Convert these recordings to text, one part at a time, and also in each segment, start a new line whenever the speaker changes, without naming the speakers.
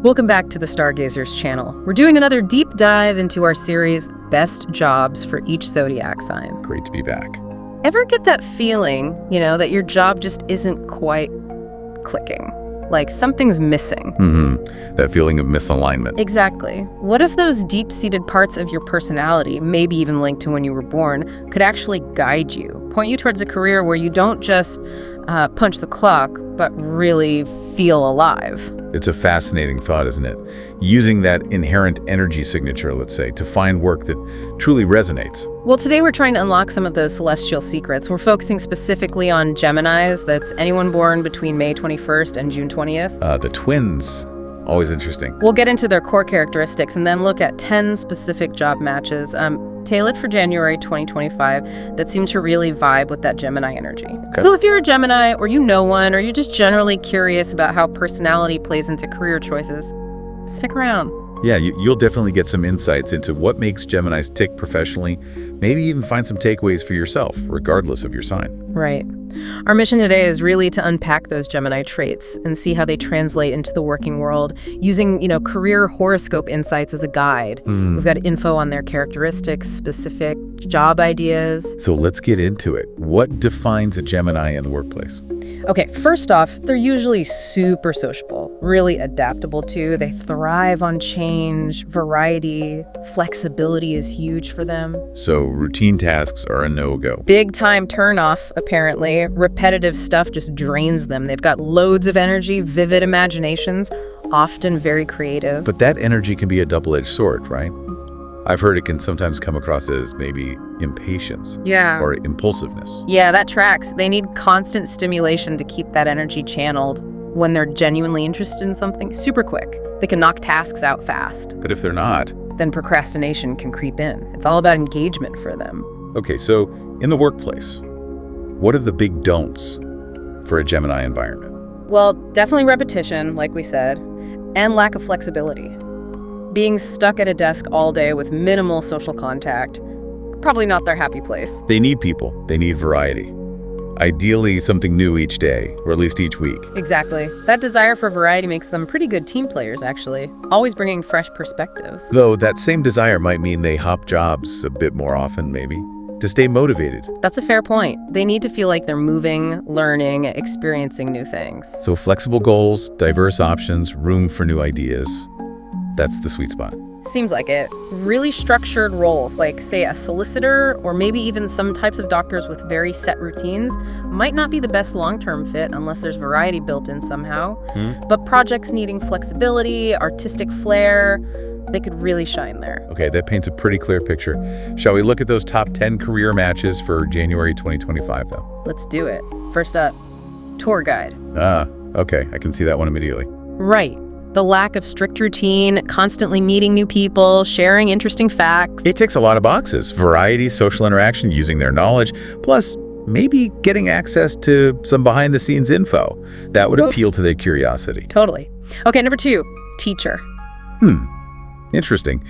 Welcome back to the Stargazers channel. We're doing another deep dive into our series, Best Jobs for Each Zodiac Sign.
Great to be back.
Ever get that feeling, that your job just isn't quite clicking? Like something's missing.
That feeling of misalignment.
Exactly. What if those deep-seated parts of your personality, maybe even linked to when you were born, could actually guide you, point you towards a career where you don't just punch the clock, but really feel alive?
It's a fascinating thought, isn't it? Using that inherent energy signature, let's say, to find work that truly resonates.
Well, today we're trying to unlock some of those celestial secrets. We're focusing specifically on Geminis. That's anyone born between May 21st and June 20th.
The twins. Always interesting.
We'll get into their core characteristics and then look at 10 specific job matches tailored for January 2025 that seem to really vibe with that Gemini energy.
Okay.
So if you're a Gemini, or you know one, or you're just generally curious about how personality plays into career choices, stick around.
Yeah, you'll definitely get some insights into what makes Geminis tick professionally, maybe even find some takeaways for yourself, regardless of your sign.
Right. Our mission today is really to unpack those Gemini traits and see how they translate into the working world using, career horoscope insights as a guide. We've got info on their characteristics, specific job ideas.
So let's get into it. What defines a Gemini in the workplace?
Okay, first off, they're usually super sociable, really adaptable too. They thrive on change, variety, flexibility is huge for them.
So routine tasks are a no-go.
Big time turnoff, apparently. Repetitive stuff just drains them. They've got loads of energy, vivid imaginations, often very creative.
But that energy can be a double-edged sword, right? I've heard it can sometimes come across as maybe impatience or impulsiveness.
Yeah, that tracks. They need constant stimulation to keep that energy channeled. When they're genuinely interested in something, super quick. They can knock tasks out fast.
But if they're not,
then procrastination can creep in. It's all about engagement for them.
Okay, so in the workplace, what are the big don'ts for a Gemini environment?
Well, definitely repetition, like we said, and lack of flexibility. Being stuck at a desk all day with minimal social contact, probably not their happy place.
They need people. They need variety. Ideally, something new each day, or at least each week.
Exactly. That desire for variety makes them pretty good team players, actually, always bringing fresh perspectives.
Though that same desire might mean they hop jobs a bit more often, maybe, to stay motivated.
That's a fair point. They need to feel like they're moving, learning, experiencing new things.
So flexible goals, diverse options, room for new ideas. That's the sweet spot.
Seems like it. Really structured roles, like, say, a solicitor, or maybe even some types of doctors with very set routines, might not be the best long-term fit unless there's variety built in somehow. But projects needing flexibility, artistic flair, they could really shine there.
Okay, that paints a pretty clear picture. Shall we look at those top 10 career matches for January 2025, though?
Let's do it. First up, tour guide.
Okay, I can see that one immediately.
Right. The lack of strict routine, constantly meeting new people, sharing interesting facts.
It ticks a lot of boxes. Variety, social interaction, using their knowledge, plus maybe getting access to some behind-the-scenes info. That would appeal to their curiosity.
Totally. Okay, number 2, teacher.
Interesting.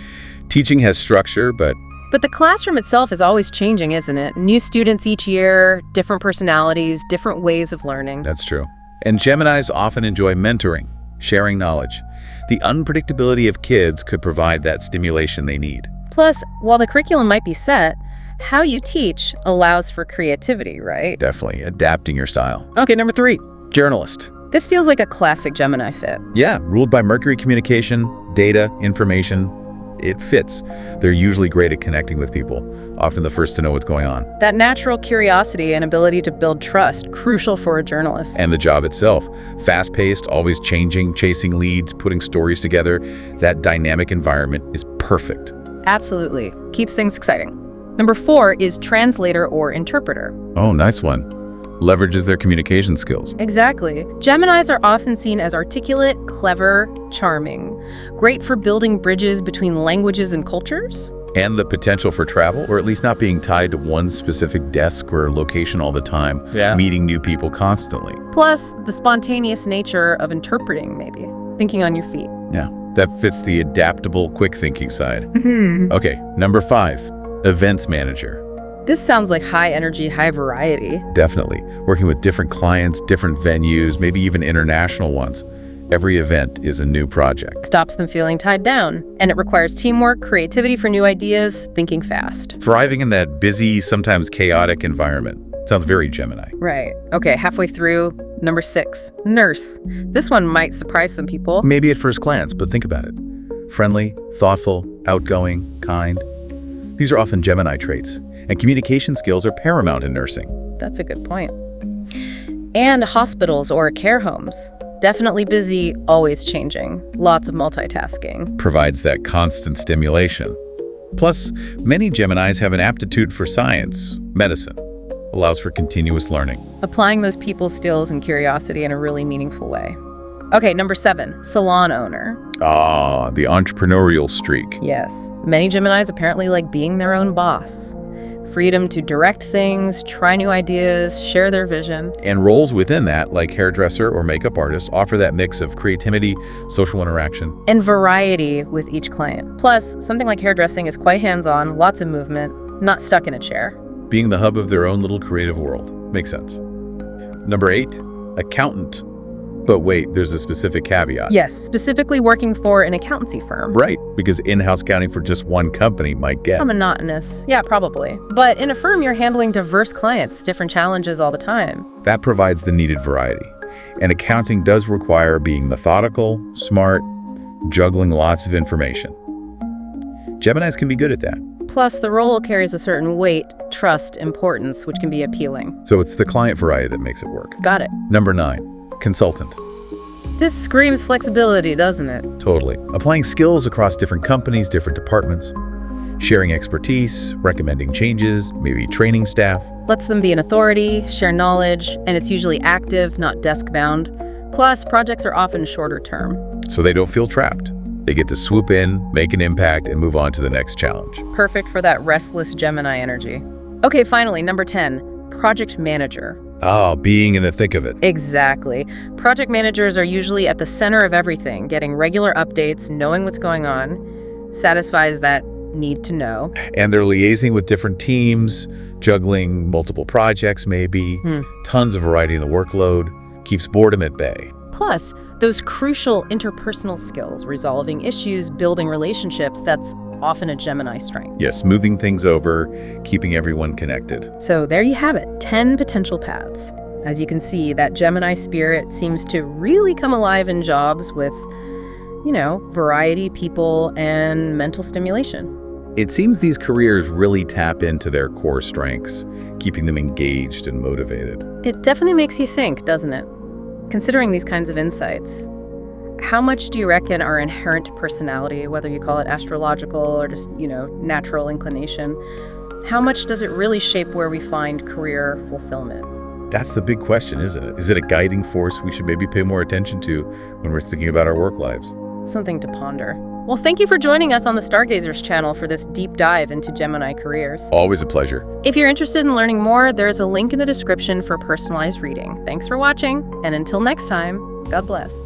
Teaching has structure, but
the classroom itself is always changing, isn't it? New students each year, different personalities, different ways of learning.
that's true. And Geminis often enjoy mentoring, sharing knowledge. The unpredictability of kids could provide that stimulation they need.
Plus, while the curriculum might be set, how you teach allows for creativity, right?
Definitely, adapting your style. Okay, number 3, journalist.
This feels like a classic Gemini fit.
Yeah, ruled by Mercury communication, data, information. It fits. They're usually great at connecting with people, often the first to know what's going on.
That natural curiosity and ability to build trust, crucial for a journalist.
And the job itself, fast-paced, always changing, chasing leads, putting stories together. That dynamic environment is perfect.
Absolutely. Keeps things exciting. Number 4 is translator or interpreter.
Oh, nice one. Leverages their communication skills.
Exactly. Geminis are often seen as articulate, clever, charming. Great for building bridges between languages and cultures.
And the potential for travel, or at least not being tied to one specific desk or location all the time, meeting new people constantly.
Plus, the spontaneous nature of interpreting, maybe. Thinking on your feet.
Yeah, that fits the adaptable, quick-thinking side. Okay, number 5, events manager.
This sounds like high energy, high variety.
Definitely. Working with different clients, different venues, maybe even international ones. Every event is a new project.
Stops them feeling tied down, and it requires teamwork, creativity for new ideas, thinking fast.
Thriving in that busy, sometimes chaotic environment. Sounds very Gemini.
Right. Okay, halfway through, number 6, nurse. This one might surprise some people.
Maybe at first glance, but think about it. Friendly, thoughtful, outgoing, kind. These are often Gemini traits, and communication skills are paramount in nursing.
That's a good point. And hospitals or care homes. Definitely busy, always changing. Lots of multitasking.
Provides that constant stimulation. Plus, many Geminis have an aptitude for science, medicine. Allows for continuous learning.
Applying those people skills and curiosity in a really meaningful way. Okay, number 7, salon owner.
Ah, the entrepreneurial streak.
Yes, many Geminis apparently like being their own boss. Freedom to direct things, try new ideas, share their vision.
And roles within that, like hairdresser or makeup artist, offer that mix of creativity, social interaction,
and variety with each client. Plus, something like hairdressing is quite hands-on, lots of movement, not stuck in a chair.
Being the hub of their own little creative world. Makes sense. Number 8, accountant. But wait, there's a specific caveat.
Yes, specifically working for an accountancy firm.
Right, because in-house accounting for just one company might get
Monotonous. Yeah, probably. But in a firm, you're handling diverse clients, different challenges all the time.
that provides the needed variety. And accounting does require being methodical, smart, juggling lots of information. Geminis can be good at that.
Plus, the role carries a certain weight, trust, importance, which can be appealing.
So it's the client variety that makes it work.
Got it.
Number 9, consultant.
This screams flexibility, doesn't it?
Totally. Applying skills across different companies, different departments, sharing expertise, recommending changes, maybe training staff.
Lets them be an authority, share knowledge, and it's usually active, not desk-bound. Plus, projects are often shorter term.
So they don't feel trapped. They get to swoop in, make an impact, and move on to the next challenge.
Perfect for that restless Gemini energy. Okay, finally, number 10, project manager.
Oh, being in the thick of it.
Exactly. Project managers are usually at the center of everything, getting regular updates, knowing what's going on, satisfies that need to know.
And they're liaising with different teams, juggling multiple projects maybe, tons of variety in the workload, keeps boredom at bay.
Plus, those crucial interpersonal skills, resolving issues, building relationships, that's often a Gemini strength.
Yes, smoothing things over, keeping everyone connected.
So there you have it, 10 potential paths. As you can see, that Gemini spirit seems to really come alive in jobs with, variety, people, and mental stimulation.
It seems these careers really tap into their core strengths, keeping them engaged and motivated.
It definitely makes you think, doesn't it? Considering these kinds of insights, how much do you reckon our inherent personality, whether you call it astrological or just, natural inclination, how much does it really shape where we find career fulfillment?
That's the big question, isn't it? Is it a guiding force we should maybe pay more attention to when we're thinking about our work lives?
Something to ponder. Well, thank you for joining us on the Stargazers channel for this deep dive into Gemini careers.
Always a pleasure.
If you're interested in learning more, there's a link in the description for personalized reading. Thanks for watching, and until next time, God bless.